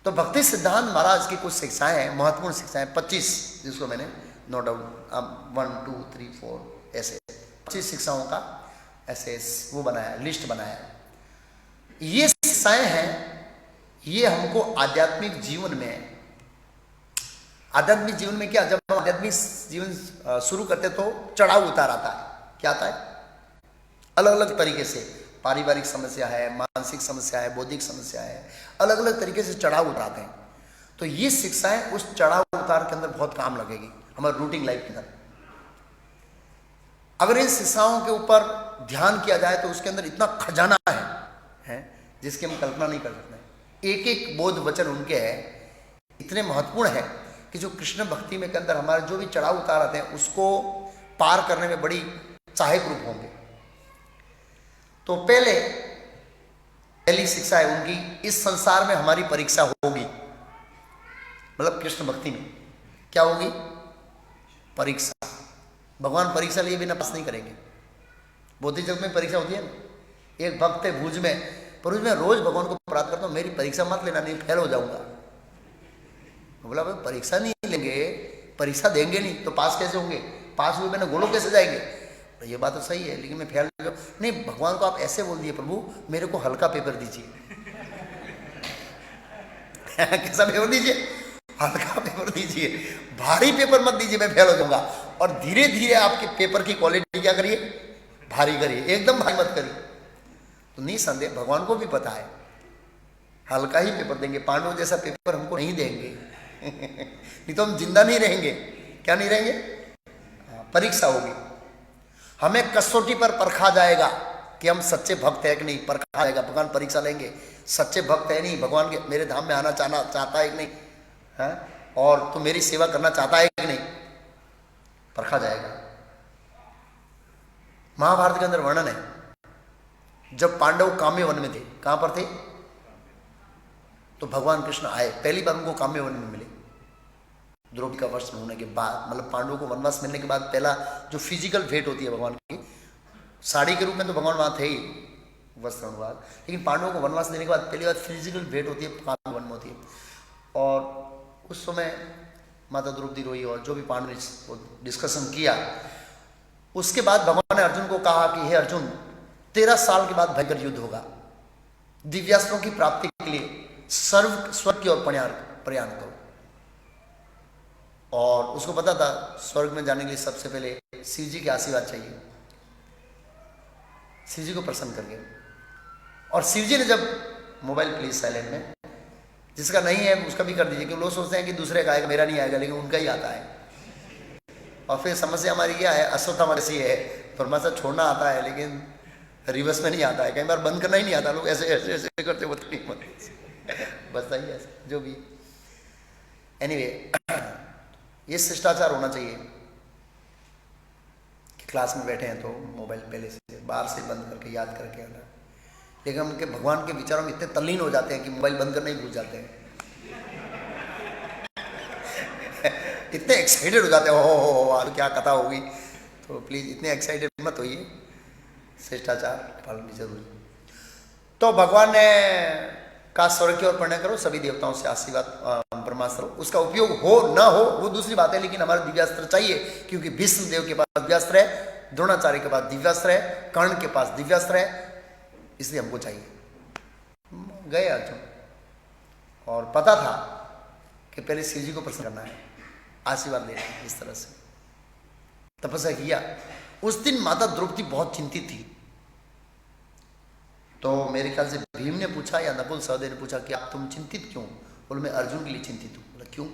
तो भक्ति सिद्धांत महाराज की कुछ शिक्षाएं हैं, महत्वपूर्ण शिक्षाएं 25, जिसको मैंने नोट डाउन 1 2 3 4 ऐसे 25 शिक्षाओं का ऐसे वो बनाया, लिस्ट बनाया। ये शिक्षाएं हैं, ये हमको आध्यात्मिक जीवन में क्या, जब हम आध्यात्मिक जीवन शुरू करते तो चढ़ाव उतार आता है। क्या आता है? अलग अलग तरीके से, पारिवारिक समस्या है, मानसिक समस्या है, बौद्धिक समस्या है, अलग अलग तरीके से चढ़ाव उठाते हैं। तो ये शिक्षाएं उस चढ़ाव उतार के अंदर बहुत काम लगेगी हमारे रूटीन लाइफ के अंदर। अगर इन शिक्षाओं के ऊपर ध्यान किया जाए तो उसके अंदर इतना खजाना है जिसकी हम कल्पना नहीं कर सकते। एक एक बोध वचन उनके हैं, इतने महत्वपूर्ण है कि जो कृष्ण भक्ति में के अंदर हमारे जो भी चढ़ाव उतार आते हैं उसको पार करने में बड़ी सहायक रूप होंगे। तो पहली शिक्षा है उनकी, इस संसार में हमारी परीक्षा होगी। मतलब कृष्ण भक्ति में क्या होगी? परीक्षा। भगवान परीक्षा लिए बिना पास नहीं करेंगे। बौद्धिक जगत में परीक्षा होती है ना। एक भक्त है भुज में, पर उसमें रोज भगवान को प्रार्थना करता हूं, मेरी परीक्षा मत लेना, नहीं फेल हो जाऊंगा। बोला भाई परीक्षा नहीं लेंगे, परीक्षा देंगे नहीं तो पास कैसे होंगे? पास हुए बिना गोलोक कैसे जाएंगे? तो ये बात तो सही है, लेकिन मैं फेल नहीं। भगवान को आप ऐसे बोल दिए, प्रभु मेरे को हल्का पेपर दीजिए। कैसा पेपर दीजिए? हल्का पेपर दीजिए, भारी पेपर मत दीजिए, मैं फेल हो जाऊंगा। और धीरे धीरे आपके पेपर की क्वालिटी क्या करिए? भारी करिए, एकदम भारी मत करिए। तो निसंदेह भगवान को भी पता है हल्का ही पेपर देंगे, पांडव जैसा पेपर हमको नहीं देंगे। नहीं तो हम जिंदा नहीं रहेंगे। क्या नहीं रहेंगे? परीक्षा होगी, हमें कसौटी पर परखा जाएगा कि हम सच्चे भक्त है कि नहीं। परखा जाएगा, भगवान परीक्षा लेंगे, सच्चे भक्त है नहीं, भगवान के मेरे धाम में आना चाहता है कि नहीं है, और तू मेरी सेवा करना चाहता है कि नहीं, परखा जाएगा। महाभारत के अंदर वर्णन है जब पांडव काम्य वन में थे। कहां पर थे? तो भगवान कृष्ण आए, पहली बार उनको काम्य वन में मिले द्रौपदी का वस्त्र होने के बाद। मतलब पांडवों को वनवास मिलने के बाद पहला जो फिजिकल भेंट होती है भगवान की, साड़ी के रूप में तो भगवान वहां थे ही वस्त्र अनुवाद, लेकिन पांडवों को वनवास देने के बाद पहली बार फिजिकल भेंट होती है, काम्य वन में होती है। और उस समय माता द्रौपदी रोई और जो भी पांडव ने डिस्कशन किया, उसके बाद भगवान ने अर्जुन को कहा कि हे अर्जुन, 13 साल के बाद भयंकर युद्ध होगा, दिव्यास्त्रों की प्राप्ति के लिए स्वर्ग की ओर प्रयाण करो। और उसको पता था स्वर्ग में जाने के लिए सबसे पहले शिव जी के आशीर्वाद चाहिए, शिव जी को प्रसन्न करके। और शिव जी ने जब मोबाइल प्लीज साइलेंट में, जिसका नहीं है उसका भी कर दीजिए, क्योंकि लोग सोचते हैं कि दूसरे का आएगा, मेरा नहीं आएगा, लेकिन उनका ही आता है। और फिर समस्या हमारी क्या है? अश्वत्थामा जैसी है, परमात्मा छोड़ना आता है लेकिन रिवर्स में नहीं आता है, कई बार बंद करना ही नहीं आता। लोग ऐसे ऐसे ऐसे करते वो बस सही है जो भी। एनीवे, ये शिष्टाचार होना चाहिए कि क्लास में बैठे हैं तो मोबाइल पहले से बाहर से बंद करके याद करके आना। लेकिन हम उनके भगवान के विचारों में इतने तल्लीन हो जाते हैं कि मोबाइल बंद करना ही भूल जाते हैं। इतने एक्साइटेड हो जाते हैं, हो क्या कथा होगी। तो प्लीज इतने एक्साइटेड मत होइए, शिष्टाचार पालन भी जरूरी। तो भगवान ने कहा स्वर्ग की ओर प्रयाण करो, सभी देवताओं से आशीर्वाद ब्रह्मास्त्र, उसका उपयोग हो ना हो वो दूसरी बात है, लेकिन हमारा दिव्यास्त्र चाहिए, क्योंकि भीष्म देव के पास दिव्यास्त्र है, द्रोणाचार्य के पास दिव्यास्त्र है, कर्ण के पास दिव्यास्त्र है, इसलिए हमको चाहिए। गए अर्जुन, और पता था कि पहले शिव जी को प्रसन्न करना है, आशीर्वाद लेना है। इस तरह से तपस्या किया। उस दिन माता द्रौपदी बहुत चिंतित थी। तो मेरे ख्याल से भीम ने पूछा या नकुल सहदेव ने पूछा कि आप तुम चिंतित क्यों? बोले मैं अर्जुन के लिए चिंतित हूँ। बोला क्यों?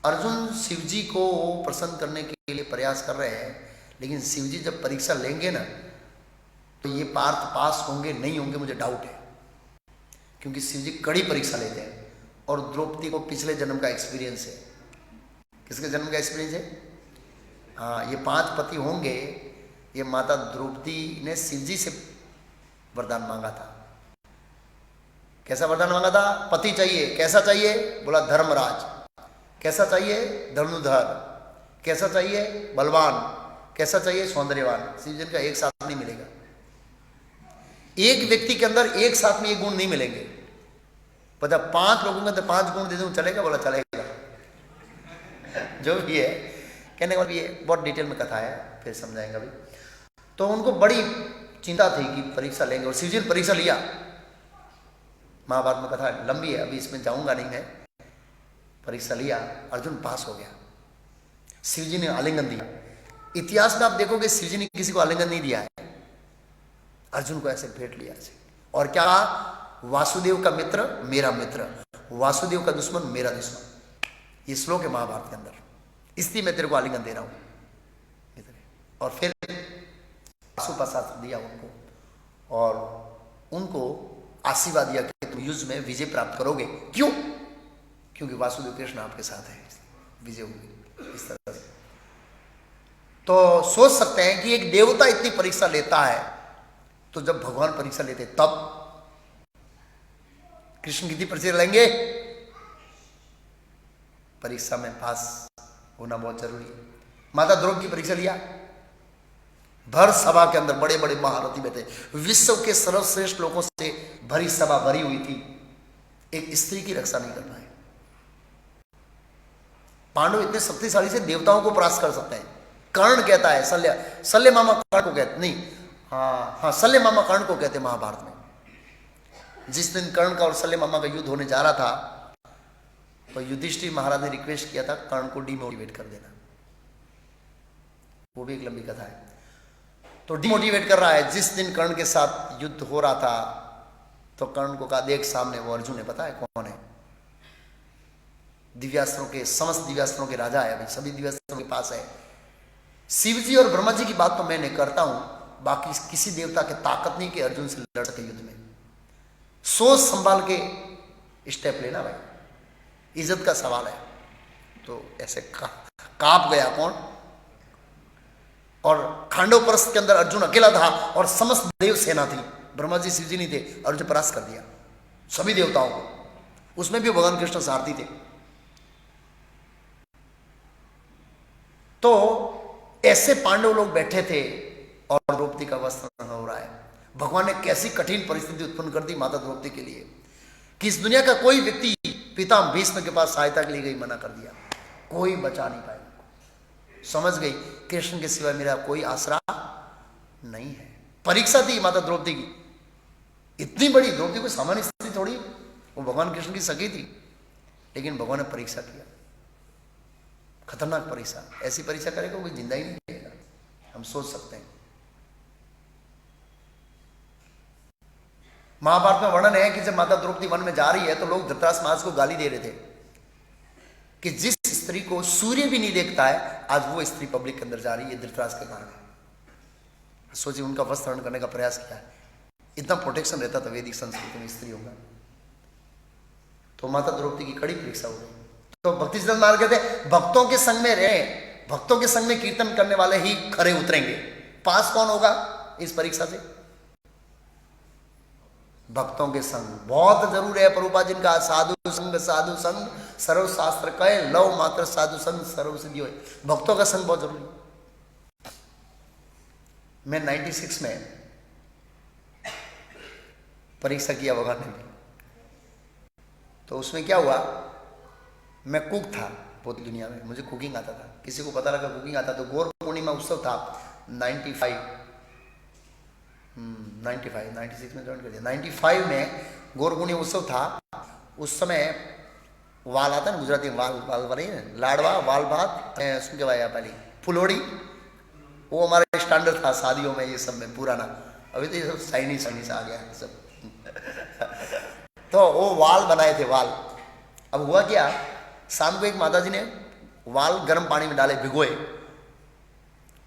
अर्जुन शिव जी को प्रसन्न करने के लिए प्रयास कर रहे हैं, लेकिन शिव जी जब परीक्षा लेंगे ना तो ये पार्थ पास होंगे नहीं होंगे मुझे डाउट है, क्योंकि शिव जी कड़ी परीक्षा लेते हैं। और द्रौपदी को पिछले जन्म का एक्सपीरियंस है। किसके जन्म का एक्सपीरियंस है? हाँ, ये 5 पति होंगे। ये माता द्रौपदी ने शिव जी से वरदान मांगा था। कैसा वरदान मांगा था? पति चाहिए। कैसा चाहिए? बोला धर्मराज। कैसा चाहिए? धनुधर। कैसा चाहिए? बलवान। कैसा चाहिए? सौंदर्यवान। शिव जी का एक साथ नहीं मिलेगा। एक व्यक्ति के अंदर एक साथ में ये गुण नहीं मिलेंगे। पता 5 लोगों के तो 5 गुण दे दूं चलेगा? बोला चलेगा। जो भी है कहने का ये बहुत डिटेल में कथा है, फिर समझाएंगे अभी। तो उनको बड़ी चिंता थी कि परीक्षा लेंगे, और शिवजी ने परीक्षा लिया। महाभारत में कथा लंबी है, अभी इसमें जाऊंगा नहीं मैं। परीक्षा लिया, अर्जुन पास हो गया। शिवजी ने आलिंगन दिया। इतिहास में आप देखोगे शिवजी ने किसी को आलिंगन नहीं दिया है, अर्जुन को ऐसे भेंट लिया ऐसे। और क्या कहा? वासुदेव का मित्र मेरा मित्र, वासुदेव का दुश्मन मेरा दुश्मन। ये श्लोक है महाभारत के अंदर, इसलिए मैं तेरे को आलिंगन दे रहा हूं। और फिर पाशुपतास्त्र दिया उनको, और उनको आशीर्वाद दिया कि तुम युद्ध में विजय प्राप्त करोगे। क्यों? क्योंकि वासुदेव कृष्ण आपके साथ है, विजय होगी। इस तरह से तो सोच सकते हैं कि एक देवता इतनी परीक्षा लेता है, तो जब भगवान परीक्षा लेते तब कृष्ण कितनी परीक्षा लेंगे? परीक्षा में पास होना बहुत जरूरी है। माता द्रौपदी की परीक्षा लिया, भर सभा के अंदर बड़े बड़े महारथी बैठे, विश्व के सर्वश्रेष्ठ लोगों से भरी सभा भरी हुई थी, एक स्त्री की रक्षा नहीं कर पाए। पांडव इतने शक्तिशाली से देवताओं को परास्त कर सकते हैं। कर्ण कहता है, शल्य मामा कर्ण को कहते नहीं, हाँ शल्य मामा कर्ण को कहते महाभारत में। जिस दिन कर्ण का और शल्य मामा का युद्ध होने जा रहा था, तो युधिष्ठिर महाराज ने रिक्वेस्ट किया था कर्ण को डिमोटिवेट कर देना। वो भी एक लंबी कथा है। तो डिमोटिवेट कर रहा है। जिस दिन कर्ण के साथ युद्ध हो रहा था, तो कर्ण को कहा देख सामने वो अर्जुन है, पता है कौन है? दिव्यास्त्रों के, समस्त दिव्यास्त्रों के राजा है, अभी सभी दिव्यास्त्रों के पास है। शिव जी और ब्रह्मा जी की बात तो मैं नहीं करता हूं, बाकी किसी देवता की ताकत नहीं कि अर्जुन से लड़ सके युद्ध में। सोच संभाल के स्टेप लेना भाई, इज्जत का सवाल है। तो ऐसे कांप गया कौन? और खांडव परस्त के अंदर अर्जुन अकेला था और समस्त देव सेना थी, ब्रह्मा जी शिव जी नहीं थे। अर्जुन परास्त कर दिया सभी देवताओं को, उसमें भी भगवान कृष्ण सारथी थे। तो ऐसे पांडव लोग बैठे थे और द्रौपदी का वस्त्र हो रहा है। भगवान ने कैसी कठिन परिस्थिति उत्पन्न कर दी माता द्रौपदी के लिए कि इस दुनिया का कोई व्यक्ति पितामह भीष्म के पास सहायता के लिए गई, मना कर दिया, कोई बचा नहीं पाया। समझ गई कृष्ण के सिवा मेरा कोई आसरा नहीं है। परीक्षा थी माता द्रौपदी की, इतनी बड़ी। द्रौपदी कोई सामान्य स्त्री थोड़ी, वो भगवान कृष्ण की सखी थी, लेकिन भगवान ने परीक्षा किया, खतरनाक परीक्षा। ऐसी परीक्षा करेगा कोई जिंदा ही नहीं रहेगा, हम सोच सकते हैं। महाभारत में वर्णन है कि जब माता द्रौपदी वन में जा रही है, तो लोग धृतराष्ट्र महाराज को गाली दे रहे थे कि जिस स्त्री को सूर्य भी नहीं देखता है, आज वो स्त्री पब्लिक के अंदर जा रही है धृतराष्ट्र के कारण। सोचिए, उनका वस्त्र हरण करने का प्रयास किया है। इतना प्रोटेक्शन रहता था वैदिक संस्कृति में स्त्रियों का। तो माता द्रौपदी की कड़ी परीक्षा हो गई। तो भक्ति सिद्धांत महाराज कहते भक्तों के संग में रहे, भक्तों के संग में कीर्तन करने वाले ही खरे उतरेंगे। पास कौन होगा इस परीक्षा से? भक्तों के संग बहुत जरूर है। प्रभुपाद जी का साधु संग सर्व शास्त्र कहे, लव मात्र साधु संग सर्व सिद्धि होए। भक्तों का संग बहुत जरूरी। मैं 96 में परीक्षा किया भगवान ने, तो उसमें क्या हुआ, मैं कुक था पूरी दुनिया में, मुझे कुकिंग आता था। किसी को पता लगा कुकिंग आता, तो गौर पूर्णिमा उत्सव था 96 में ज्वाइन कर दिया। 95 में गौर पूर्णिमा उत्सव था। उस समय वाल आता है ना, गुजराती वाल वाले लाडवा वाल भात सुन के भाई पहले फुलोड़ी, वो हमारा स्टैंडर्ड था शादियों में, ये सब में पुराना। अभी तो ये सब चाइनीज आ गया सब। तो वो वाल बनाए थे वाल। अब हुआ क्या, शाम को एक माताजी ने वाल गर्म पानी में डाले, भिगोए,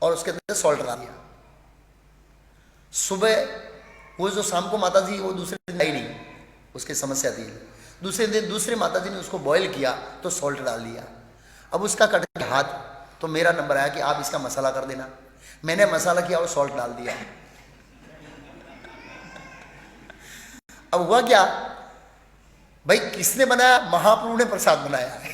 और उसके अंदर सॉल्ट डाल दिया। सुबह वो जो शाम को माताजी वो दूसरे दिन आई नहीं, उसकी समस्या थी। दूसरे दिन दूसरे माताजी ने उसको बॉईल किया तो सॉल्ट डाल दिया। अब उसका कट गया हाथ, तो मेरा नंबर आया कि आप इसका मसाला कर देना। मैंने मसाला किया और सॉल्ट डाल दिया। अब हुआ क्या भाई, किसने बनाया? महाप्रभु ने प्रसाद बनाया है।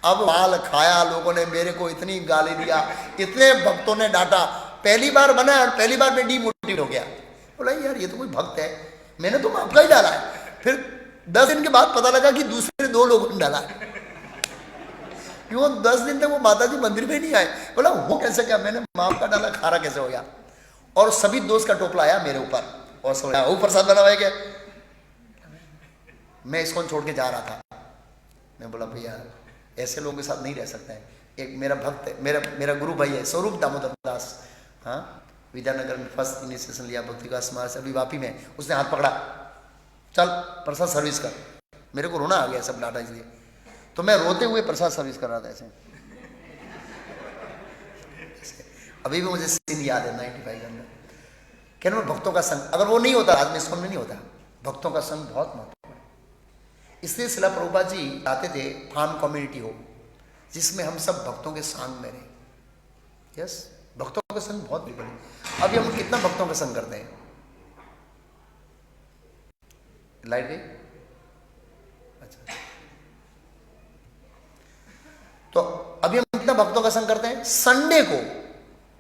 अब वाल खाया लोगों ने, मेरे को इतनी गाली दिया, इतने भक्तों ने डांटा। पहली बार बनाया और पहली बार में डीमोटिवेट हो गया। बोला यार ये तो कोई भक्त है, मैंने तो आपका ही डाला है। फिर 10 दिन के बाद पता लगा कि दूसरे 2 लोगों ने डाला है। क्यों 10 दिन तक वो माता जी मंदिर में नहीं आए। बोला वो कैसे, क्या मैंने माँ का डाला, खारा कैसे हो गया। और सभी दोस्त का टोपला आया मेरे ऊपर और सोया, वो प्रसाद बना हुआ है क्या। मैं इसको छोड़ के जा रहा था। मैं बोला भैया ऐसे लोगों के साथ नहीं रह सकते हैं। एक मेरा भक्त है, मेरा गुरु भाई है स्वरूप दामोदर दास, हाँ, विद्यानगर में फर्स्ट इनिशिएशन लिया भक्ति का समाज से, अभी वापी में। उसने हाथ पकड़ा, चल प्रसाद सर्विस कर। मेरे को रोना आ गया सब डाटा इसलिए, तो मैं रोते हुए प्रसाद सर्विस कर रहा था ऐसे। अभी भी मुझे सीन याद है 95 के अंदर। कहना भक्तों का संग अगर वो नहीं होता आज में इसको नहीं होता। भक्तों का संग बहुत महत्वपूर्ण है। इसलिए शिला प्रभुपाद जी चाहते थे फार्म कम्युनिटी हो जिसमें हम सब भक्तों के संग में रहें। यस, भक्तों का संग बहुत बड़ी। अभी हम कितना भक्तों का संग करते हैं। लाइट गई, अच्छा। तो अभी हम कितना भक्तों का संग करते हैं। संडे को,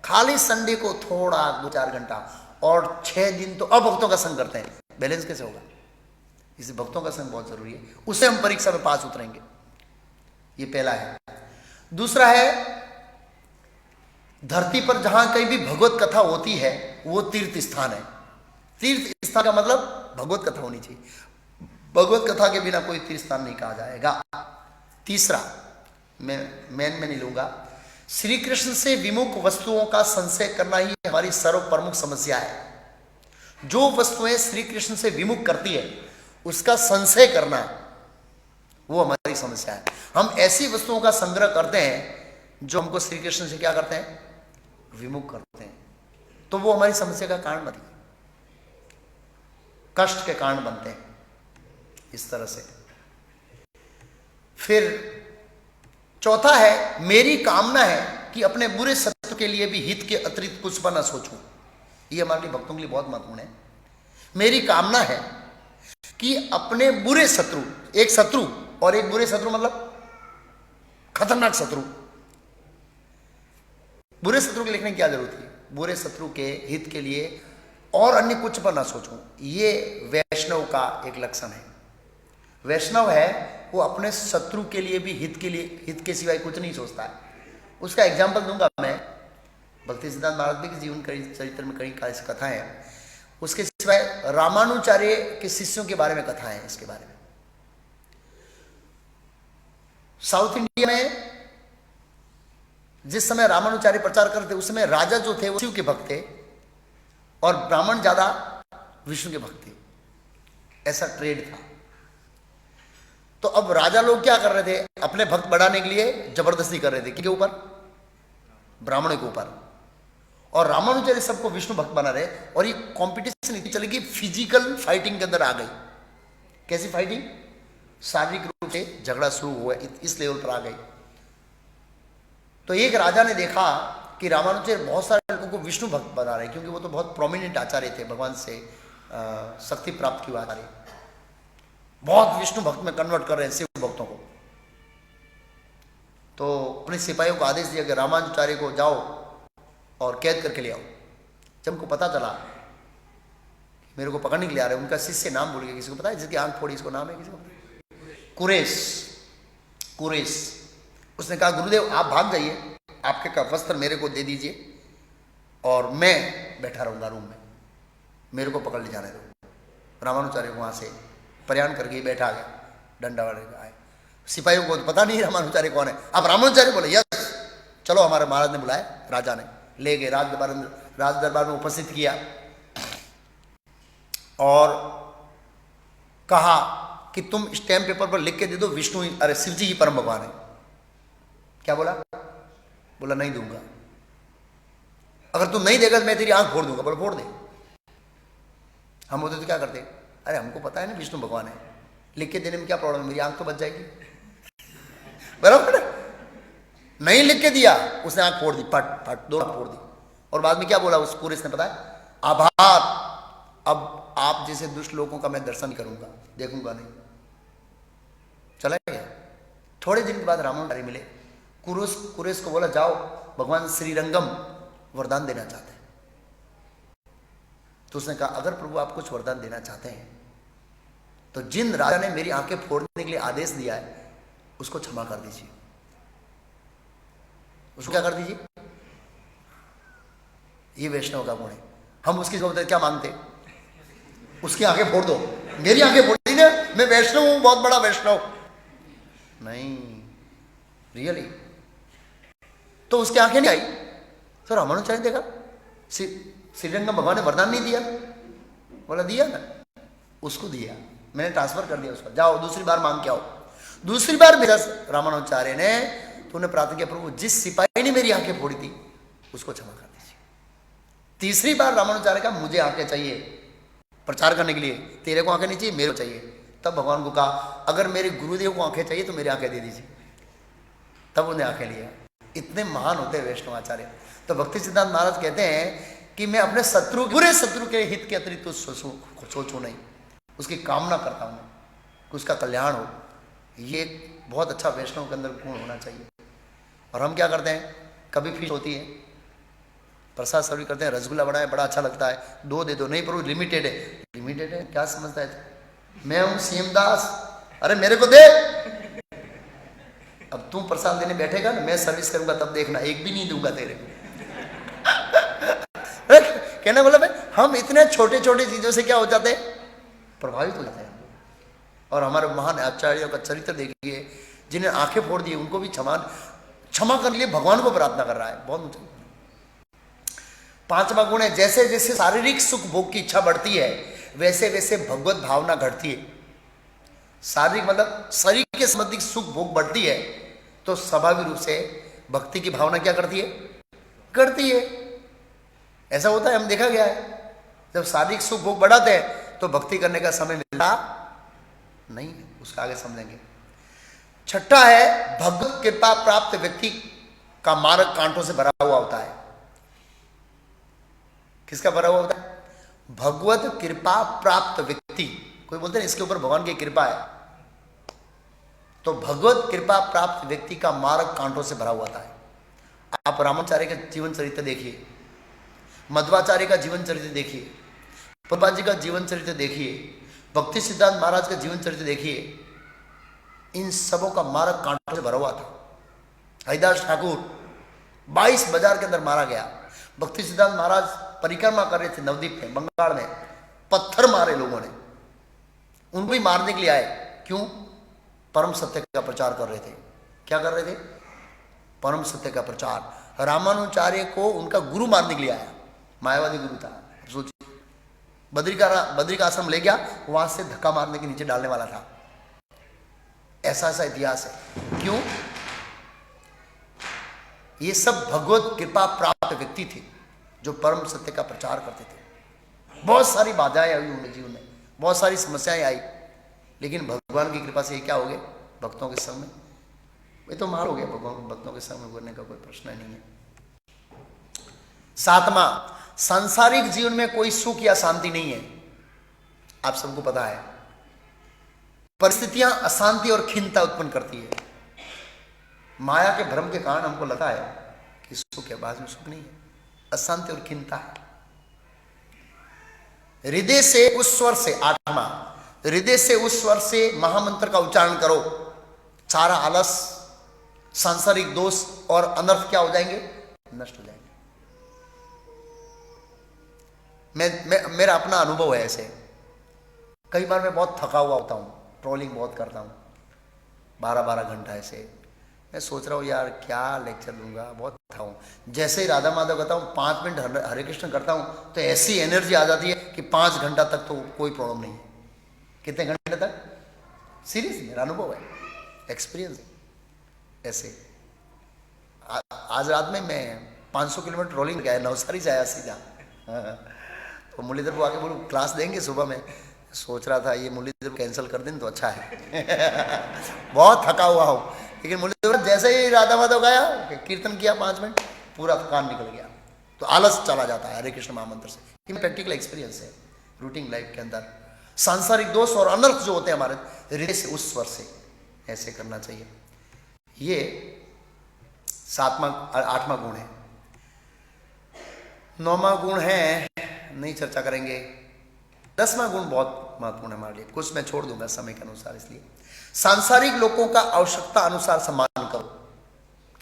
खाली संडे को थोड़ा 2-4 घंटा, और 6 दिन तो अभक्तों का संग करते हैं। बैलेंस कैसे होगा। इसलिए भक्तों का संग बहुत जरूरी है, उससे हम परीक्षा में पास उतरेंगे। ये पहला है। दूसरा है धरती पर जहां कहीं भी भगवत कथा होती है वो तीर्थ स्थान है। तीर्थ स्थान का मतलब भगवत कथा होनी चाहिए। भगवत कथा के बिना कोई तीर्थ स्थान नहीं कहा जाएगा। तीसरा मैं नहीं लूंगा, श्री कृष्ण से विमुख वस्तुओं का संशय करना ही हमारी सर्व प्रमुख समस्या है। जो वस्तुएं श्री कृष्ण से विमुख करती है उसका संशय करना वो हमारी समस्या है। हम ऐसी वस्तुओं का संग्रह करते हैं जो हमको श्री कृष्ण से क्या करते हैं, विमुख करते हैं, तो वो हमारी समस्या का कारण बनते हैं, कष्ट के कारण बनते हैं। इस तरह से फिर चौथा है, मेरी कामना है कि अपने बुरे शत्रु के लिए भी हित के अतिरिक्त कुछ पर न सोचूं। ये हमारे लिए भक्तों के लिए बहुत महत्वपूर्ण है। मेरी कामना है कि अपने बुरे शत्रु, एक शत्रु और एक बुरे शत्रु मतलब खतरनाक शत्रु, बुरे शत्रु के लिखने की क्या जरूरत है। बुरे शत्रु के हित के लिए और अन्य कुछ पर ना सोचूं। ये वैष्णव का एक लक्षण है। वैष्णव है वो अपने शत्रु के लिए भी हित के सिवाय कुछ नहीं सोचता है। उसका एग्जाम्पल दूंगा मैं। भक्ति सिद्धांत महाराज जी के जीवन चरित्र में कई कथाएं हैं। उसके सिवाय रामानुचार्य के शिष्यों के बारे में कथाएं हैं। इसके बारे में साउथ इंडिया में जिस समय रामानुचार्य प्रचार करते उस समय राजा जो थे वो शिव के भक्त थे और ब्राह्मण ज्यादा विष्णु के भक्त थे। ऐसा ट्रेड था। तो अब राजा लोग क्या कर रहे थे, अपने भक्त बढ़ाने के लिए जबरदस्ती कर रहे थे किसके ऊपर, ब्राह्मणों के ऊपर। और रामानुचार्य सबको विष्णु भक्त बना रहे और ये कंपटीशन इतनी चली कि फिजिकल फाइटिंग के अंदर आ गई। कैसी फाइटिंग, शारीरिक रूप से झगड़ा शुरू हुआ, इस लेवल पर आ गई। तो एक राजा ने देखा कि रामानुचार्य बहुत सारे लोगों को विष्णु भक्त बना रहे, क्योंकि वो तो बहुत प्रोमिनेंट आचार्य थे, भगवान से शक्ति प्राप्त किए आचार्य, बहुत विष्णु भक्त में कन्वर्ट कर रहे हैं शिव भक्तों को। तो अपने सिपाहियों को आदेश दिया कि रामानुचार्य को जाओ और कैद करके ले आओ। जब उनको पता चला मेरे को पकड़ने के लिए आ रहे, उनका शिष्य नाम भूल गया, किसी को पता है जिसकी आंख फोड़ी, इसको नाम है किसी को, कुरेश। उसने कहा गुरुदेव आप भाग जाइए, आपके का वस्त्र मेरे को दे दीजिए और मैं बैठा रहूंगा रूम में, मेरे को पकड़ ले जाने दो। रामानुचार्य वहां से प्रयाण करके बैठा गया, डंडा वाले आए। सिपाहियों को पता नहीं रामानुचार्य कौन है। अब रामानुचार्य बोले यस चलो, हमारे महाराज ने बुलाया, राजा ने ले गए, राज दरबार में उपस्थित किया और कहा कि तुम स्टैम्प पेपर पर लिख के दे दो विष्णु अरे शिव जी ही परम भगवान है। क्या बोला, बोला नहीं दूंगा, अगर तुम नहीं देगा तो मैं तेरी आंख फोड़ दूंगा। बोला फोड़ दे। हम होते तो क्या करते, अरे हमको पता है ना विष्णु भगवान है, लिख के देने में क्या प्रॉब्लम है, मेरी आंख तो बच जाएगी। बराबर नहीं लिख के दिया, उसने आंख फोड़ दी, फट दो फोड़ दी। और बाद में क्या बोला उस कुरेश ने, पता है, आभार, अब आप जैसे दुष्ट लोगों का मैं दर्शन करूंगा, देखूंगा नहीं। चला गया। थोड़े दिन के बाद रामानुचार्य मिले, कुरेश को बोला जाओ भगवान श्रीरंगम वरदान देना चाहते हैं। तो उसने कहा अगर प्रभु आप कुछ वरदान देना चाहते हैं तो जिन राजा ने मेरी आंखें फोड़ने के लिए आदेश दिया है उसको क्षमा कर दीजिए। उसको क्या कर दीजिए? ये वैष्णव का गुण है। हम उसकी जवाब क्या मांगते? उसकी आंखें फोड़ दो। मेरी आंखें फोड़ दी ना, मैं वैष्णव हूं, बहुत बड़ा वैष्णव। नहीं, रियली। तो उसकी आंखें नहीं आई। तो रामानुजाचार्य देखा श्रीरंगम भगवान ने वरदान नहीं दिया। बोला दिया ना, उसको दिया, मैंने ट्रांसफर कर दिया उसको, जाओ दूसरी बार मांग के आओ। दूसरी बार मेरा रामानुजाचार्य ने तूने प्रार्थना किया प्रभु जिस सिपाही ने मेरी आंखें फोड़ी थी उसको क्षमा कर दीजिए। तीसरी बार रामानुजाचार्य का मुझे आंखें चाहिए प्रचार करने के लिए, तेरे को आंखें नहीं चाहिए, मेरे को चाहिए। तब भगवान को कहा अगर मेरे गुरुदेव को आंखें चाहिए तो मेरी आंखें दे दीजिए। तब उन्हें आंखें लिया। इतने महान होते हैं वैष्णवाचार्य। तो भक्ति सिद्धांत महाराज कहते हैं कि मैं अपने शत्रु, बुरे शत्रु के हित के अतिरिक्त सोचूं नहीं, उसकी कामना करता हूं कि उसका कल्याण हो। ये एक बहुत अच्छा वैष्णव के अंदर गुण होना चाहिए। और हम क्या करते हैं, कभी फीस होती है प्रसाद सर्व करते हैं, रसगुल्ला बड़ा है, बड़ा अच्छा लगता है, 2 दे दो। नहीं प्रभु लिमिटेड है। लिमिटेड है क्या समझता है? मैं हूं सीएम दास, अरे मेरे को दे। अब तू प्रसाद देने बैठेगा ना, मैं सर्विस करूंगा तब देखना, एक भी नहीं दूंगा तेरे को। कहना बोला भाई हम इतने छोटे छोटे चीजों से क्या हो जाते हैं, प्रभावित हो जाते हैं। और हमारे महान आचार्यों का चरित्र देखिए, जिन्हें आंखें फोड़ दी उनको भी क्षमा करने लिए भगवान को प्रार्थना कर रहा है। बहुत ऊंचा। 5वां गुण है जैसे जैसे शारीरिक सुख भोग की इच्छा बढ़ती है वैसे वैसे भगवत भावना घटती है। शारीरिक मतलब शरीर के संबंधित सुख भोग बढ़ती है तो स्वाभाविक रूप से भक्ति की भावना क्या करती है, करती है। ऐसा होता है, हम देखा गया है। जब शारीरिक सुख भोग बढ़ाते हैं तो भक्ति करने का समय मिलता नहीं है। उसका आगे समझेंगे। 6ठा है भगवत कृपा प्राप्त व्यक्ति का मार्ग कांटों से भरा हुआ होता है। किसका भरा हुआ होता है? भगवत कृपा प्राप्त व्यक्ति। कोई बोलते हैं इसके ऊपर भगवान की कृपा है, तो भगवत कृपा प्राप्त व्यक्ति का मार्ग कांटों से भरा हुआ था। आप रामाचार्य का जीवन चरित्र देखिए, मध्वाचार्य का जीवन चरित्र देखिए, प्रभुपाद जी का जीवन चरित्र देखिए, भक्ति सिद्धांत महाराज का जीवन चरित्र देखिए। इन सबों का मार्ग कांटों से भरा हुआ था। हरिदास ठाकुर 22 बाजार के अंदर मारा गया। भक्ति सिद्धांत महाराज परिक्रमा कर रहे थे नवद्वीप में, बंगाल में, पत्थर मारे लोगों ने, उनको भी मारने के लिए आए। क्यों? परम सत्य का प्रचार कर रहे थे। क्या कर रहे थे? परम सत्य का प्रचार। रामानुजाचार्य को उनका गुरु मारने के लिए आया, मायावादी गुरु था। सोचिए, बद्री का आश्रम ले गया, वहां से धक्का मारने के नीचे डालने वाला था। ऐसा ऐसा इतिहास है। क्यों? ये सब भगवत कृपा प्राप्त व्यक्ति थे जो परम सत्य का प्रचार करते थे। बहुत सारी बाधाएं आई उनके जीवन में, बहुत सारी समस्याएं आई, लेकिन भगवान की कृपा से ये क्या हो गए, भक्तों के संग में ये तो मार हो गया। भगवान भक्तों के संग में गुजरने का कोई प्रश्न नहीं है। 7वां, सांसारिक जीवन में कोई सुख या शांति नहीं है। आप सबको पता है परिस्थितियां अशांति और खिन्नता उत्पन्न करती है। माया के भ्रम के कारण हमको लगता है कि सुख है, बाद में सुख नहीं है, अशांति और खिन्नता है। हृदय से उस स्वर से, 8वां, हृदय से उस स्वर से महामंत्र का उच्चारण करो, सारा आलस, सांसारिक दोष और अनर्थ क्या हो जाएंगे, नष्ट हो जाएंगे। मेरा अपना अनुभव है ऐसे। कई बार मैं बहुत थका हुआ होता हूँ, ट्रोलिंग बहुत करता हूँ, 12-12 घंटा ऐसे। मैं सोच रहा हूँ यार क्या लेक्चर दूंगा, बहुत थका हूँ। जैसे ही राधा माधव करता हूँ, 5 मिनट हरे कृष्ण करता हूँ तो ऐसी एनर्जी आ जाती है कि 5 घंटा तक तो कोई प्रॉब्लम नहीं है। कितने घंटे तक? सीरियस, मेरा अनुभव है, एक्सपीरियंस है ऐसे। आज रात में मैं 500 किलोमीटर ट्रोलिंग गया, नवसारी से आया सीधा। तो मुरलीधर को आके बोलूँ क्लास देंगे सुबह में, सोच रहा था ये मुरलीधर कैंसिल कर दें तो अच्छा है। बहुत थका हुआ हूँ, लेकिन मुरलीधर जैसे ही राधा माधव गाया, कीर्तन किया 5 मिनट, पूरा थकान निकल गया, तो आलस चला जाता है हरे कृष्ण महामंत्र से। ये प्रैक्टिकल एक्सपीरियंस है रूटीन लाइफ के अंदर। सांसारिक दोष और अनर्थ जो होते हैं हमारे, हृदय से उस स्वर से ऐसे करना चाहिए। ये 8वां गुण है। 9वां गुण है नहीं चर्चा करेंगे। 10वां गुण बहुत महत्वपूर्ण है हमारे लिए, कुछ मैं छोड़ दूंगा समय के अनुसार, इसलिए सांसारिक लोगों का आवश्यकता अनुसार सम्मान करो।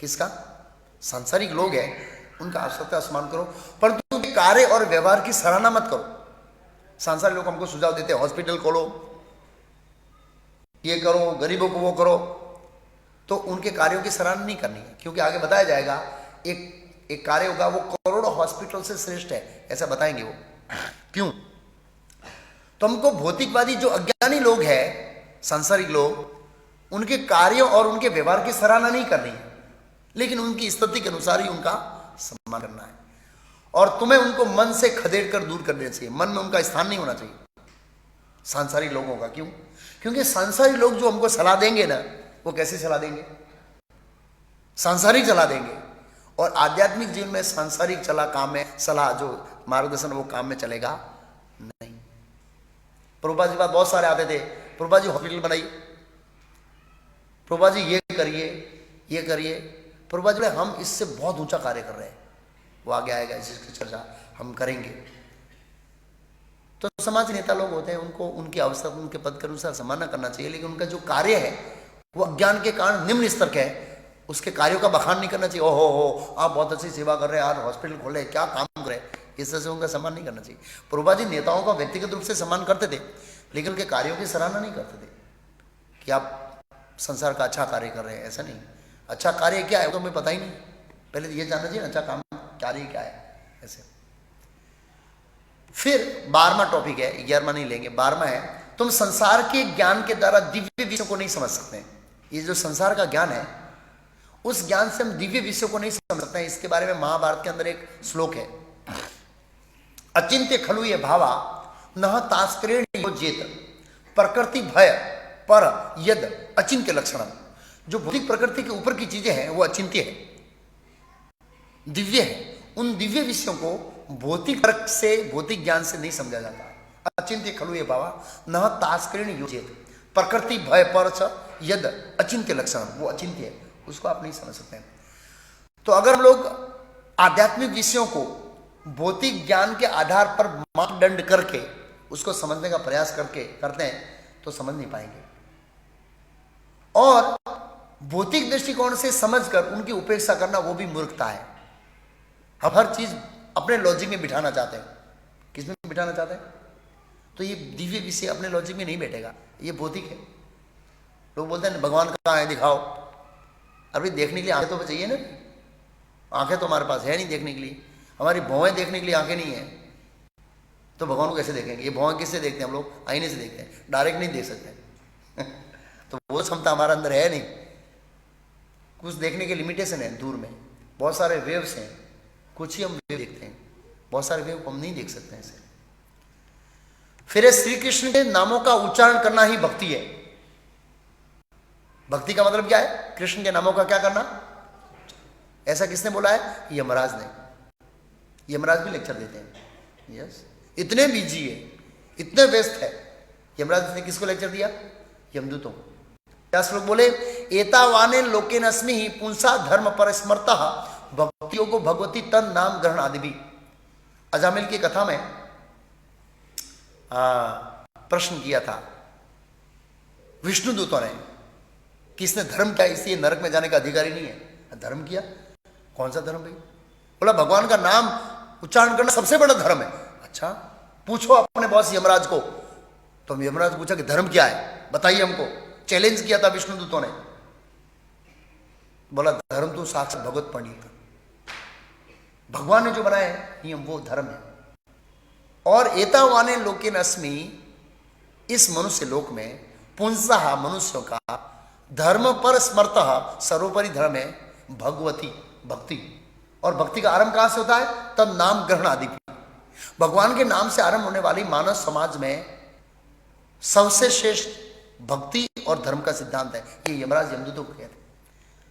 किसका? सांसारिक लोग हैं उनका आवश्यकता सम्मान करो, परंतु उनके कार्य और व्यवहार की सराहना मत करो। सांसारिक लोग हमको सुझाव देते हैं हॉस्पिटल खोलो, ये करो, गरीबों को वो करो, तो उनके कार्यों की सराहना नहीं करनी है, क्योंकि आगे बताया जाएगा एक कार्य होगा वो करोड़ों हॉस्पिटल से श्रेष्ठ है, ऐसा बताएंगे वो। क्यों? तो हमको भौतिकवादी जो अज्ञानी लोग हैं, सांसारिक लोग, उनके कार्यों और उनके व्यवहार की सराहना नहीं करनी है, लेकिन उनकी स्थिति के अनुसार ही उनका सम्मान करना है। और तुम्हें उनको मन से खदेड़ कर दूर कर देना चाहिए, मन में उनका स्थान नहीं होना चाहिए सांसारिक लोगों का। क्यों? क्योंकि सांसारिक लोग जो हमको सलाह देंगे ना, वो कैसी सलाह देंगे? सांसारिक सलाह देंगे। और आध्यात्मिक जीवन में सांसारिक चला काम में सलाह जो मार्गदर्शन वो काम में चलेगा नहीं। प्रभुपाद जी बात बहुत सारे आते थे, प्रभुपाद जी हॉस्पिटल बनाइए, प्रभुपाद जी ये करिए, ये करिए। प्रभुपाद जी हम इससे बहुत ऊंचा कार्य कर रहे हैं, वो आगे आएगा, इसकी चर्चा हम करेंगे। तो समाज नेता लोग होते हैं, उनको उनकी आवश्यकता, उनके पद के अनुसार सम्मान करना चाहिए, लेकिन उनका जो कार्य है वो अज्ञान के कारण निम्न स्तर का है, उसके कार्यों का बखान नहीं करना चाहिए। ओहो आप बहुत अच्छी सेवा कर रहे हैं, आज हॉस्पिटल खोले, क्या काम कर रहे हैं, इस तरह से उनका सम्मान नहीं करना चाहिए। प्रभुपाद जी नेताओं का व्यक्तिगत रूप से सम्मान करते थे, लेकिन उनके कार्यों की सराहना नहीं करते थे कि आप संसार का अच्छा कार्य कर रहे हैं। ऐसा नहीं, अच्छा कार्य क्या है वो तो हमें पता ही नहीं, पहले तो ये जानना चाहिए अच्छा काम कार्य क्या है। ऐसे फिर 12वां टॉपिक है, 11वां नहीं लेंगे, 12वां है, तुम संसार के ज्ञान के द्वारा दिव्य विषयों को नहीं समझ सकते। ये जो संसार का ज्ञान है, उस ज्ञान से हम दिव्य विषयों को नहीं समझ सकते हैं। इसके बारे में महाभारत के अंदर एक श्लोक है, अचिंत्य खलु ये भावा नह तास्करेण योज्येत प्रकृति भय पर यद अचिंत्य लक्षणम। जो भौतिक प्रकृति के ऊपर की चीजें हैं वो अचिंत्य है, दिव्य है। उन दिव्य विषयों को भौतिक तर्क से, भौतिक ज्ञान से नहीं समझा जाता। अचिंत्य खलु ये भावा नह तास्करेण योज्येत प्रकृति भय पर यद अचिंत्य लक्षणम, वो अचिंत्य है, उसको आप नहीं समझ सकते हैं। तो अगर हम लोग आध्यात्मिक विषयों को भौतिक ज्ञान के आधार पर मापदंड करके उसको समझने का प्रयास करते हैं तो समझ नहीं पाएंगे। और भौतिक दृष्टिकोण से समझकर उनकी उपेक्षा करना वो भी मूर्खता है। हम हर चीज अपने लॉजिक में बिठाना चाहते हैं। किसमें बिठाना चाहते हैं? तो ये दिव्य विषय अपने लॉजिक में नहीं बैठेगा, ये भौतिक है। लोग बोलते हैं भगवान कहाँ है दिखाओ। अभी देखने के लिए आंखें तो चाहिए ना, आंखें तो हमारे पास है नहीं देखने के लिए, हमारी भौहें देखने के लिए आंखें नहीं है, तो भगवान को कैसे देखेंगे? ये भौहें किससे देखते हैं हम लोग? आईने से देखते हैं, डायरेक्ट नहीं देख सकते तो वो क्षमता हमारे अंदर है नहीं। कुछ देखने के लिमिटेशन है, दूर में बहुत सारे वेव्स हैं, कुछ ही हम वेव देखते हैं, बहुत सारे वेव को हम नहीं देख सकते हैं ऐसे। फिर श्री कृष्ण के नामों का उच्चारण करना ही भक्ति है। भक्ति का मतलब क्या है? कृष्ण के नामों का क्या करना? ऐसा किसने बोला है? यमराज ने। यमराज भी लेक्चर देते हैं। यस, इतने बिजी है, इतने व्यस्त है। यमराज ने किसको लेक्चर दिया? यमदूतों। क्या श्लोक बोले? एतावाने लोकेनस्मि ही पुंसा धर्म पर स्मरता भक्तियों को भगवती तन नाम ग्रहण आदि भी। अजामिल की कथा में प्रश्न किया था विष्णु दूतों ने, किसने धर्म किया इसलिए नरक में जाने का अधिकारी नहीं है। धर्म किया, कौन सा धर्म भाई? बोला भगवान का नाम उच्चारण करना सबसे बड़ा धर्म है। अच्छा, पूछो अपने बॉस यमराज को। तो यमराज पूछा कि धर्म क्या है, बताइए हमको। चैलेंज किया था विष्णु दूतों ने। बोला धर्म तो साक्षात भगवत पंडित, भगवान ने जो बनाया है नियम, वो धर्म है। और एतावाने लोकेन अस्मि, इस मनुष्य लोक में पुंसः मनुष्यों का धर्म पर स्मरतः, सर्वोपरि धर्म है भगवती, भक्ति। और भक्ति का आरंभ कहां से होता है? तब नाम ग्रहण आदि। भगवान के नाम से आरंभ होने वाली मानव समाज में सबसे श्रेष्ठ भक्ति और धर्म का सिद्धांत है। ये यमराज यमदूतों को कहते हैं।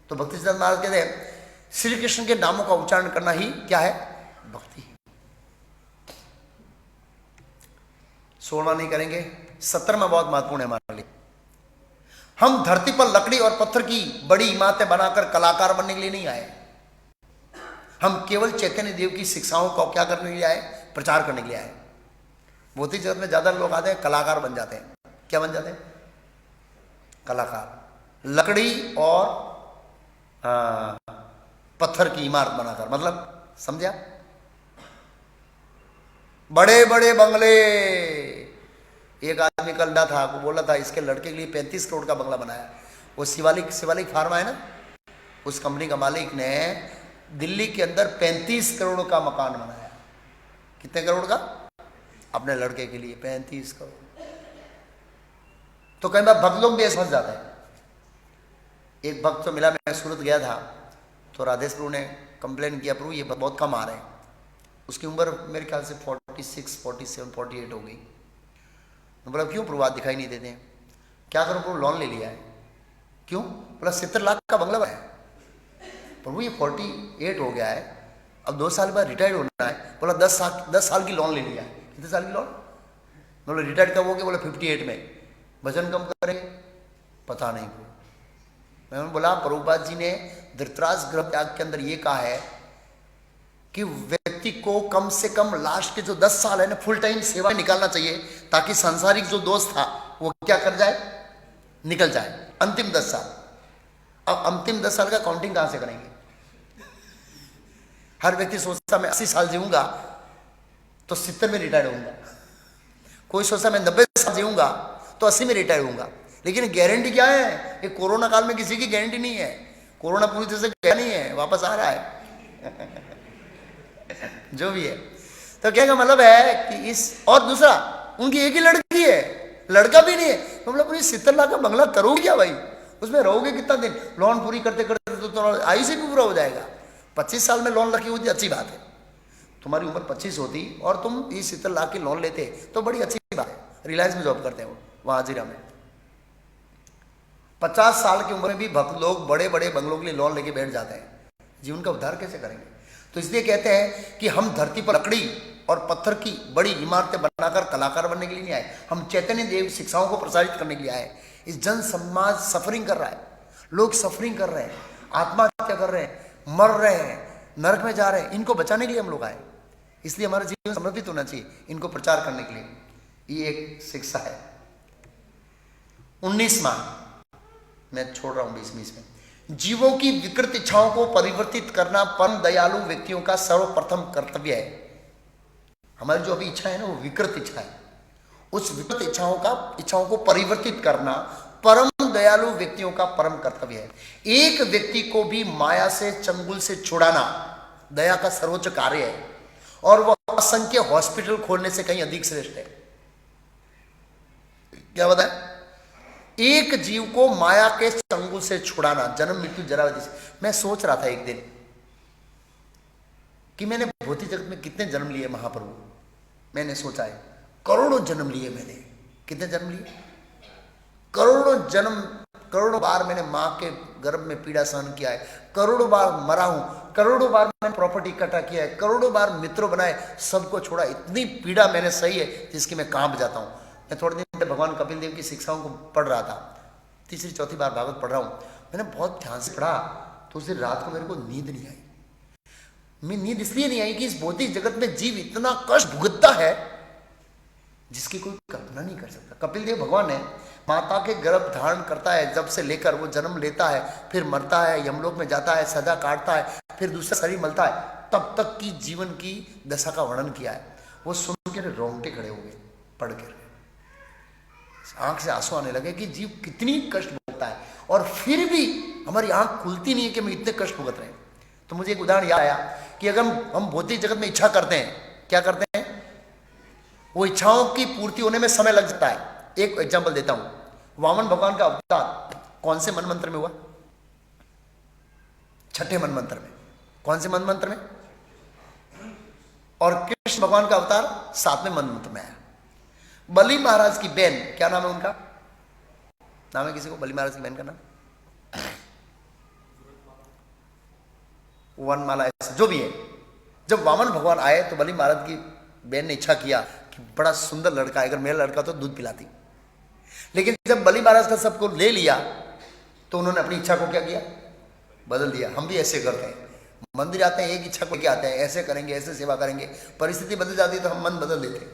तो भक्ति सिद्धांत महाराज कहते हैं श्री कृष्ण के नामों का उच्चारण करना ही क्या है? भक्ति। 16 नहीं करेंगे, 17 में बहुत महत्वपूर्ण है हमारे लिए। हम धरती पर लकड़ी और पत्थर की बड़ी इमारतें बनाकर कलाकार बनने के लिए नहीं आए। हम केवल चैतन्य देव की शिक्षाओं को क्या करने के लिए आए? प्रचार करने के लिए आए। भौतिक जगत में ज्यादा लोग आते हैं, कलाकार बन जाते हैं। क्या बन जाते हैं? कलाकार। लकड़ी और पत्थर की इमारत बनाकर, मतलब समझा? बड़े बड़े बंगले। एक आदमी कल था, आपको बोला था, इसके लड़के के लिए 35 करोड़ का बंगला बनाया। वो शिवालिक फार्मा है ना, उस कंपनी का मालिक ने दिल्ली के अंदर 35 करोड़ का मकान बनाया। कितने करोड़ का? अपने लड़के के लिए 35 करोड़। तो कई बार भक्त लोग भी ऐसे फंस जाते हैं। एक भक्त तो मिला, मैं सूरत गया था, तो राधेश प्रभु ने कंप्लेन किया, प्रभु ये बहुत कम आ रहे हैं। उसकी उम्र मेरे ख्याल से 46, 47, 48 हो गई। बोला क्यों प्रभु, आज दिखाई नहीं देते हैं? क्या करूं प्रभु, लोन ले लिया है। क्यों? बोला 70 लाख का बंगला बनाया। प्रभु ये 48 हो गया है, अब 2 साल बाद रिटायर्ड होना है। बोला 10 साल की लोन ले लिया है। कितने साल की लोन? बोले रिटायर्ड कब हो गया? बोला 58 में। वजन कम करेंगे? पता नहीं। मैंने बोला प्रभुपाद जी ने धृतराज गृह त्याग के अंदर ये कहा है कि व्यक्ति को कम से कम लास्ट के जो 10 साल है ना, फुल टाइम सेवा निकालना चाहिए, ताकि सांसारिक जो दोस्त था वो क्या कर जाए, निकल जाए। अंतिम 10 साल। अब अंतिम 10 साल का काउंटिंग कहां से करेंगे? हर व्यक्ति सोचता मैं 80 साल जीऊंगा तो 70 में रिटायर होऊंगा। कोई सोचता मैं 90 साल जीऊंगा तो 80 में रिटायर होऊंगा। लेकिन गारंटी क्या है? ये कोरोना काल में किसी की गारंटी नहीं है। कोरोना पूरी तरह से गया नहीं है, वापस आ रहा है। जो भी है, तो क्या का मतलब है कि इस, और दूसरा उनकी एक ही लड़की है, लड़का भी नहीं है। तो मतलब पूरी 70 लाख का बंगला करोगे क्या भाई? उसमें रहोगे कितना दिन? लोन पूरी करते करते तो आयु से भी पूरा हो जाएगा। 25 साल में लोन रखी होती, अच्छी बात है। तुम्हारी उम्र 25 होती और तुम 30-70 लाख की लोन लेते तो बड़ी अच्छी बात है। रिलायंस में जॉब करते हैं वो, वहां हाजिरा में। 50 साल की उम्र में भी भक्त लोग बड़े बड़े बंगलों के लिए लोन लेके बैठ जाते हैं। जीवन का उद्धार कैसे करेंगे? तो इसलिए कहते हैं कि हम धरती पर लकड़ी और पत्थर की बड़ी इमारतें बनाकर कलाकार बनने के लिए नहीं आए। हम चैतन्य देव शिक्षाओं को प्रसारित करने के लिए आए। इस जन समाज सफरिंग कर रहा है, लोग सफरिंग कर रहे हैं, आत्महत्या कर रहे हैं, मर रहे हैं, नरक में जा रहे हैं। इनको बचाने के लिए हम लोग आए। इसलिए हमारा जीवन समर्पित होना चाहिए इनको प्रचार करने के लिए। ये एक शिक्षा है। 19वां मैं छोड़ रहा हूं 20 में। जीवों की विकृत इच्छाओं को परिवर्तित करना परम दयालु व्यक्तियों का सर्वप्रथम कर्तव्य है। हमारी जो अभी इच्छा है ना, वो विकृत इच्छा है। उस विकृत इच्छाओं को परिवर्तित करना परम दयालु व्यक्तियों का परम कर्तव्य है। एक व्यक्ति को भी माया से, चंगुल से छुड़ाना दया का सर्वोच्च कार्य है, और वह असंख्य हॉस्पिटल खोलने से कहीं अधिक श्रेष्ठ है। क्या बताए? एक जीव को माया के चंगुल से छुड़ाना, जन्म मृत्यु जरा व्याधि से। मैं सोच रहा था एक दिन कि मैंने भौतिक जगत में कितने जन्म लिए महाप्रभु। मैंने सोचा है करोड़ों जन्म लिए मैंने। कितने जन्म लिए? करोड़ों जन्म, करोड़ों बार मैंने मां के गर्भ में पीड़ा सहन किया है, करोड़ों बार मरा हूं, करोड़ों बार मैंने प्रॉपर्टी इकट्ठा किया है, करोड़ों बार मित्रों बनाए, सबको छोड़ा। इतनी पीड़ा मैंने सही है जिसकी मैं कांप जाता हूं। मैं थोड़े दिन पहले भगवान कपिल देव की शिक्षाओं को पढ़ रहा था, 3-4 बार भागवत पढ़ रहा हूं। मैंने बहुत ध्यान से पढ़ा, तो उस दिन रात को मेरे को नींद नहीं आई। मैं नींद इसलिए नहीं आई कि इस भौतिक जगत में जीव इतना कष्ट भुगतता है जिसकी कोई कल्पना नहीं कर सकता। कपिल देव भगवान है, माता के गर्भ धारण करता है, जब से लेकर वो जन्म लेता है, फिर मरता है, यमलोक में जाता है, सजा काटता है, फिर दूसरा शरीर मिलता है, तब तक की जीवन की दशा का वर्णन किया है। वो सुन के रोंगटे खड़े हो गए, पढ़ के आंख से आंसू आने लगे कि जीव कितनी कष्ट भुगतता है, और फिर भी हमारी आंख खुलती नहीं है कि हम इतने कष्ट भुगत रहे हैं। तो मुझे एक उदाहरण याद आया कि अगर हम भौतिक जगत में इच्छा करते हैं, क्या करते हैं? वो इच्छाओं की पूर्ति होने में समय लग जाता है। एक एग्जांपल देता हूं, वामन भगवान का अवतार कौन से मन मंत्र में हुआ? 6ठे मन मंत्र में। कौन से मन मंत्र में? और कृष्ण भगवान का अवतार 7वें मन मंत्र में आया। बलि महाराज की बहन, क्या नाम है उनका? नाम है किसी को बलि महाराज की बहन का नाम? वनमाला, ऐसा जो भी है। जब वामन भगवान आए तो बलि महाराज की बहन ने इच्छा किया कि बड़ा सुंदर लड़का है, अगर मेरा लड़का तो दूध पिलाती। लेकिन जब बलि महाराज का सबको ले लिया तो उन्होंने अपनी इच्छा को क्या किया? बदल दिया। हम भी ऐसे करते हैं, मंदिर आते हैं एक इच्छा को लेके आते हैं, ऐसे करेंगे, ऐसे सेवा करेंगे, परिस्थिति बदल जाती है तो हम मन बदल देते हैं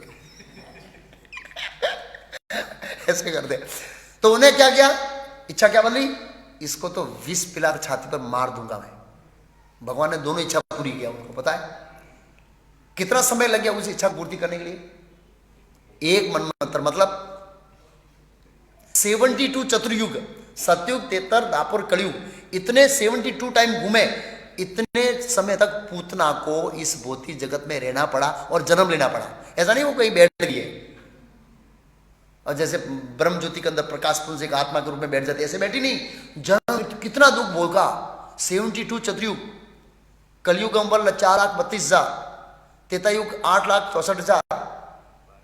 ऐसे करते हैं। तो उन्हें क्या किया, इच्छा क्या बदली, इसको तो विष पिला छाती पर मार दूंगा मैं। भगवान ने दोनों इच्छा पूरी किया। उनको पता है कितना समय लग गया उस इच्छा पूर्ति करने के लिए, एक मनमंत्र, मतलब 72 चतुर्युग, सतयुग, त्रेता, द्वापर, कलयुग, इतने 72 टाइम घूमे। इतने समय तक पूतना को इस भौतिक जगत में रहना पड़ा और जन्म लेना पड़ा। ऐसा नहीं वो कहीं बैठ गई है और जैसे ब्रह्म ज्योति के अंदर प्रकाश पुंज एक आत्मा के रूप में बैठ जाती है, ऐसे बैठी नहीं। जन्म कितना दुख भोगा, 72 चतुर्युग, कलयुग अम्बर 4,32,000, त्रेता युग 8,64,000,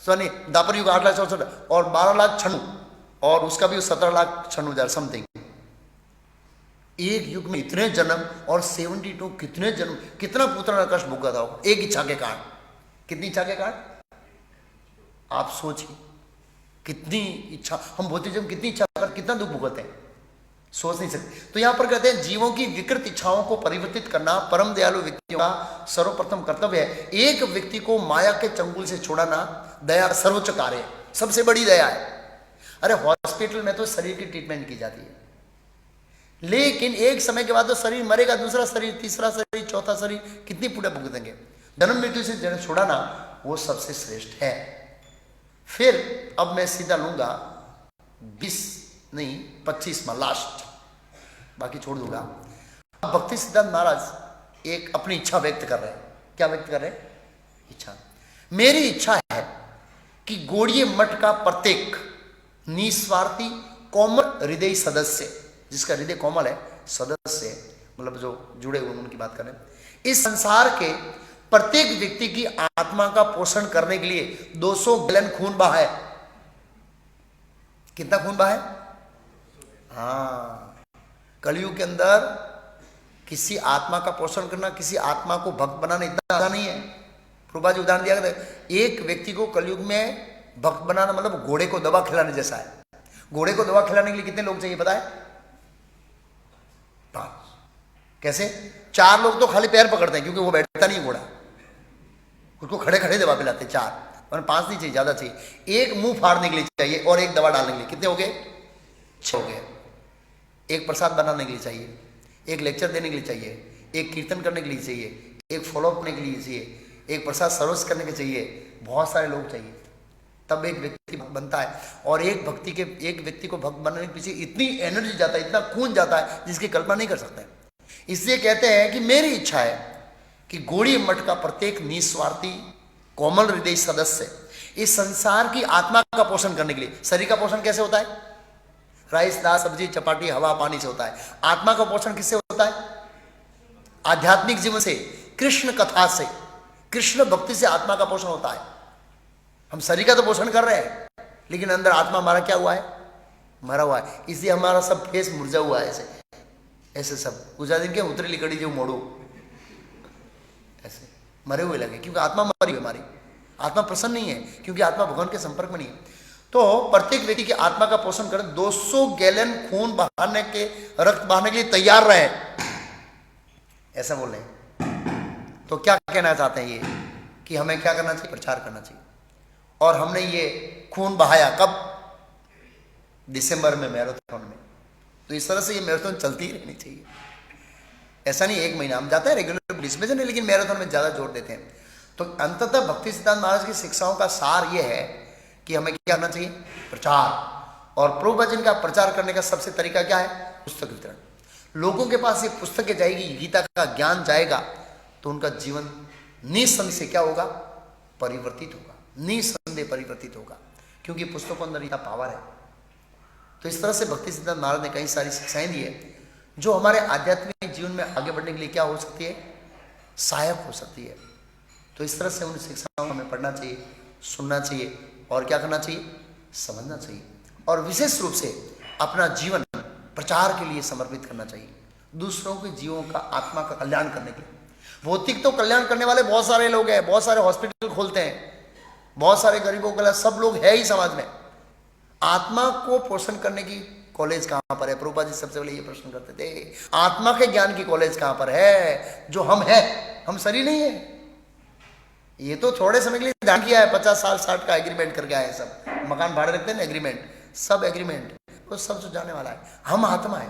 सॉरी द्वापर युग 8,64,000 और 12,96,000 और उसका भी 17,96,000 समथिंग। एक युग में इतने जन्म और 72 कितने जन्म, कितना पुत्र का कष्ट भोगा था एक इच्छा के कारण। कितनी इच्छा के कारण आप सोचिए, कितनी इच्छा, हम भौतिक जन्म कितनी इच्छा कर कितना दुख भुगतते हैं, सोच नहीं सकते। तो यहां पर कहते हैं जीवों की विकृत इच्छाओं को परिवर्तित करना परम दयालु व्यक्तियों का सर्वप्रथम कर्तव्य है। एक व्यक्ति को माया के चंगुल से छुड़ाना दया सर्वोच्च कार्य है, सबसे बड़ी दया है। अरे हॉस्पिटल में तो शरीर की ट्रीटमेंट की जाती है, लेकिन एक समय के बाद तो शरीर मरेगा, दूसरा शरीर, तीसरा शरीर, चौथा शरीर, कितनी पूरा भुगतेंगे। जन्म मृत्यु से छुड़ाना वो सबसे श्रेष्ठ है। फिर अब मैं सीधा लूंगा 20 नहीं 25वां लास्ट, बाकी छोड़ दूंगा। अब भक्ति सिद्धांत महाराज एक अपनी इच्छा व्यक्त कर रहे हैं। क्या व्यक्त कर रहे हैं, इच्छा। मेरी इच्छा है कि गोड़िये मठ का प्रत्येक निस्वार्थी कोमल हृदय सदस्य, जिसका हृदय कोमल है, सदस्य मतलब जो जुड़े हुए उनकी बात करें, इस संसार के प्रत्येक व्यक्ति की आत्मा का पोषण करने के लिए 200 गैलन खून बहाए। कितना खून बहाए, हाँ। कलयुग के अंदर किसी आत्मा का पोषण करना, किसी आत्मा को भक्त बनाना इतना आसान नहीं है। प्रभुपाद जी उदाहरण दिया गया, एक व्यक्ति को कलयुग में भक्त बनाना मतलब घोड़े को दवा खिलाने जैसा है। घोड़े को दवा खिलाने के लिए कितने लोग चाहिए पता है, 5। कैसे, 4 लोग तो खाली पैर पकड़ते हैं क्योंकि वो बैठता नहीं घोड़ा, उसको खड़े खड़े दवा पिलाते, 4 और 5 नहीं चाहिए, ज्यादा चाहिए। एक मुंह फाड़ने के लिए चाहिए और एक दवा डालने के लिए, कितने हो गए, 6 हो गए। एक प्रसाद बनाने के लिए चाहिए, एक लेक्चर देने के लिए चाहिए, एक कीर्तन करने के लिए चाहिए, एक फॉलोअप करने के लिए चाहिए, एक प्रसाद सर्विस करने के चाहिए, बहुत सारे लोग चाहिए, तब एक व्यक्ति बनता है। और एक व्यक्ति को भक्त बनने के पीछे इतनी एनर्जी जाता है, इतना खून जाता है जिसकी कल्पना नहीं कर सकते। इसलिए कहते हैं कि मेरी इच्छा है कि गोड़िये मठ का प्रत्येक निस्वार्थी कोमल हृदय सदस्य इस संसार की आत्मा का पोषण करने के लिए। शरीर का पोषण कैसे होता है, राइस दाल सब्जी चपाटी हवा पानी से होता है। आत्मा का पोषण किससे होता है, आध्यात्मिक जीवन से, कृष्ण कथा से, कृष्ण भक्ति से आत्मा का पोषण होता है। हम शरीर का तो पोषण कर रहे हैं, लेकिन अंदर आत्मा हमारा क्या हुआ है, मरा हुआ है। इसलिए हमारा सब फेस मुरझा हुआ है, ऐसे ऐसे सब गुजराती के उतरी लिकड़ी जो मोड़ो, ऐसे मरे हुए लगे, क्योंकि आत्मा मरी हुई, हमारी आत्मा प्रसन्न नहीं है, क्योंकि आत्मा भगवान के संपर्क में नहीं है। तो प्रत्येक व्यक्ति की आत्मा का पोषण करें, 200 गैलन खून बहाने के, रक्त बहाने के लिए तैयार रहे, ऐसा बोल रहे हैं। तो क्या कहना चाहते हैं ये, कि हमें क्या करना चाहिए, प्रचार करना चाहिए। और हमने ये खून बहाया कब, दिसंबर में मैराथन में। तो इस तरह से ये मैराथन चलती ही रहनी चाहिए, ऐसा नहीं 1 महीना। हम जाते हैं रेगुलर डिस्मिशन है, लेकिन मैराथन में ज्यादा जोर देते हैं। तो अंततः भक्ति सिद्धांत महाराज की शिक्षाओं का सार ये है कि हमें क्या करना चाहिए, प्रचार। और प्रभु वचन का प्रचार करने का सबसे तरीका क्या है, पुस्तक वितरण। लोगों के पास ये पुस्तकें जाएगी, गीता का ज्ञान जाएगा, तो उनका जीवन निसंदेह से क्या होगा, परिवर्तित होगा, निसंदेह परिवर्तित होगा, क्योंकि पुस्तकों के अंदर इतना पावर है। तो इस तरह से भक्ति सिद्धांत महाराज ने कई सारी शिक्षाएं दी है, जो हमारे आध्यात्मिक जीवन में आगे बढ़ने के लिए क्या हो सकती है, सहायक हो सकती है। तो इस तरह से उन शिक्षाओं को हमें पढ़ना चाहिए, सुनना चाहिए, और क्या करना चाहिए, समझना चाहिए, और विशेष रूप से अपना जीवन प्रचार के लिए समर्पित करना चाहिए, दूसरों के जीवों का, आत्मा का कल्याण करने के लिए। भौतिक तो कल्याण करने वाले बहुत सारे लोग हैं, बहुत सारे हॉस्पिटल खोलते हैं, बहुत सारे गरीबों के लिए, सब लोग है ही समाज में। आत्मा को पोषण करने की कॉलेज कहाँ पर है? प्रभुपाद जी सबसे पहले ये प्रश्न करते थे, आत्मा के ज्ञान की कॉलेज कहाँ पर है? जो हम है, हम शरीर नहीं है। ये तो थोड़े समय के लिए दान किया है, 50 साल 60 का एग्रीमेंट करके आए सब। मकान भाड़े रखते हैं ना, एग्रीमेंट, सब एग्रीमेंट, वो सब जो जाने वाला है। हम आत्मा है।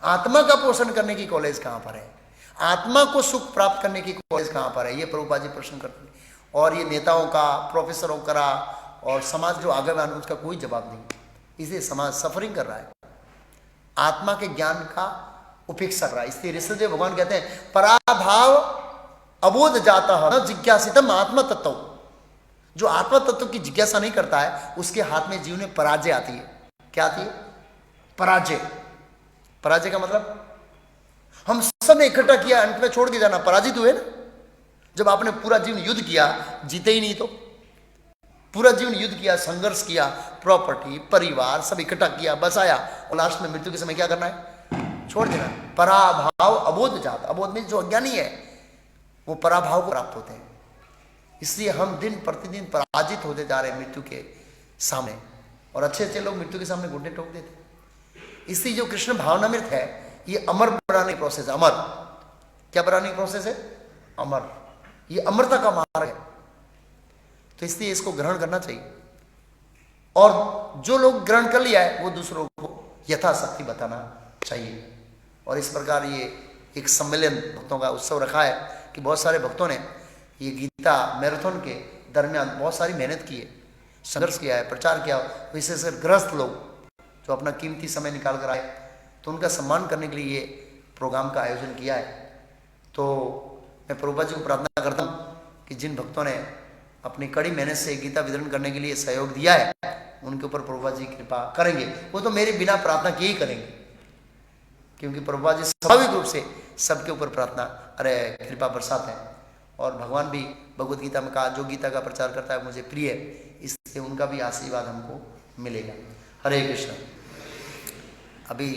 आत्मा का पोषण करने की कॉलेज कहाँ पर है? आत्मा को सुख प्राप्त करने की कॉलेज कहाँ पर है? ये प्रभुपाद जी प्रश्न करते हैं। और ये नेताओं का, प्रोफेसरों का और समाज जो आगे बढ़ा उसका कोई जवाब नहीं। इसलिए समाज सफरिंग कर रहा है, आत्मा के ज्ञान का उपेक्षा कर रहा है। इसलिए ऋषिदेव भगवान कहते हैं, पराभाव अबोध जाता है न जिज्ञासितम आत्मा तत्व। जो आत्मा तत्व की जिज्ञासा नहीं करता है, उसके हाथ में जीवन में पराजय आती है। क्या आती है? पराजय। पराजय का मतलब, हम सब ने इकट्ठा किया, अंत में छोड़ के जाना, पराजित हुए ना। जब आपने पूरा जीवन युद्ध किया, जीते ही नहीं तो। पूरा जीवन युद्ध किया, संघर्ष किया, प्रॉपर्टी, परिवार सब इकट्ठा किया, बसाया, और लास्ट में मृत्यु के समय क्या करना है? छोड़ देना। पराभाव अबोध जात। अबोध में जो अज्ञानी है वो पराभाव को प्राप्त होते हैं। इसलिए हम दिन प्रतिदिन पराजित होते जा रहे हैं मृत्यु के सामने, और अच्छे अच्छे लोग मृत्यु के सामने घुटने ठोक देते। इसलिए जो कृष्ण भावनामृत है, ये अमर बनाने की प्रोसेस है। अमर क्या बनाने की प्रोसेस है? अमर। ये अमरता का मार्ग है। तो इसलिए इसको ग्रहण करना चाहिए, और जो लोग ग्रहण कर लिया है वो दूसरों को यथाशक्ति बताना चाहिए। और इस प्रकार ये एक सम्मेलन भक्तों का उत्सव रखा है कि बहुत सारे भक्तों ने ये गीता मैराथन के दरमियान बहुत सारी मेहनत की है, संघर्ष किया है, प्रचार किया। विशेषकर गृहस्थ लोग जो अपना कीमती समय निकाल कर आए, तो उनका सम्मान करने के लिए ये प्रोग्राम का आयोजन किया है। तो मैं प्रभुपाद जी को प्रार्थना करता हूँ कि जिन भक्तों ने अपनी कड़ी मेहनत से गीता वितरण करने के लिए सहयोग दिया है, उनके ऊपर प्रभुपाद जी कृपा करेंगे। वो तो मेरे बिना प्रार्थना किए ही करेंगे, क्योंकि प्रभुपाद जी स्वाभाविक रूप से सबके ऊपर प्रार्थना कृपा बरसाते हैं। और भगवान भी भगवद गीता में कहा, जो गीता का प्रचार करता है मुझे प्रिय है, इससे उनका भी आशीर्वाद हमको मिलेगा। हरे कृष्ण। अभी